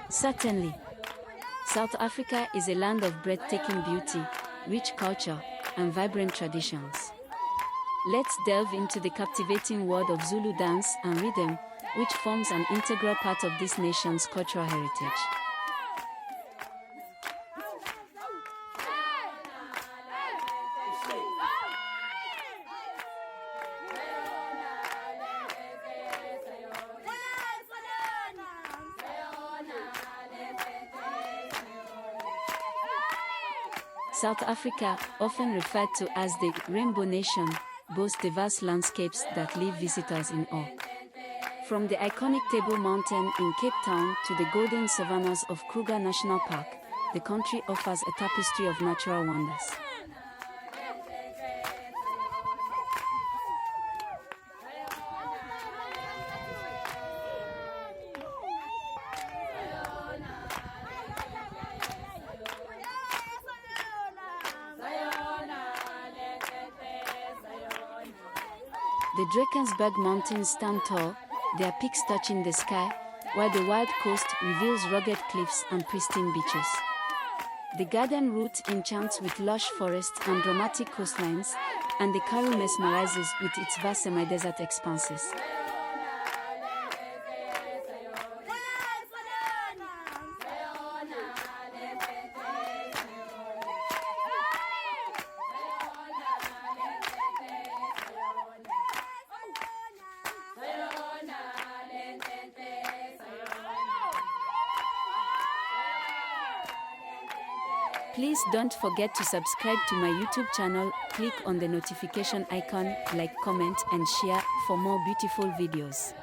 Certainly. South Africa is a land of breathtaking beauty, rich culture, and vibrant traditions. Let's delve into the captivating world of Zulu dance and rhythm, which forms an integral part of this nation's cultural heritage. South Africa, often referred to as the Rainbow Nation, boasts diverse landscapes that leave visitors in awe. From the iconic Table Mountain in Cape Town to the golden savannas of Kruger National Park, the country offers a tapestry of natural wonders. The Drakensberg Mountains stand tall, their peaks touching the sky, while the wild coast reveals rugged cliffs and pristine beaches. The Garden Route enchants with lush forests and dramatic coastlines, and the Karoo mesmerizes with its vast semi-desert expanses. Please don't forget to subscribe to my YouTube channel, click on the notification icon, like, comment and share for more beautiful videos.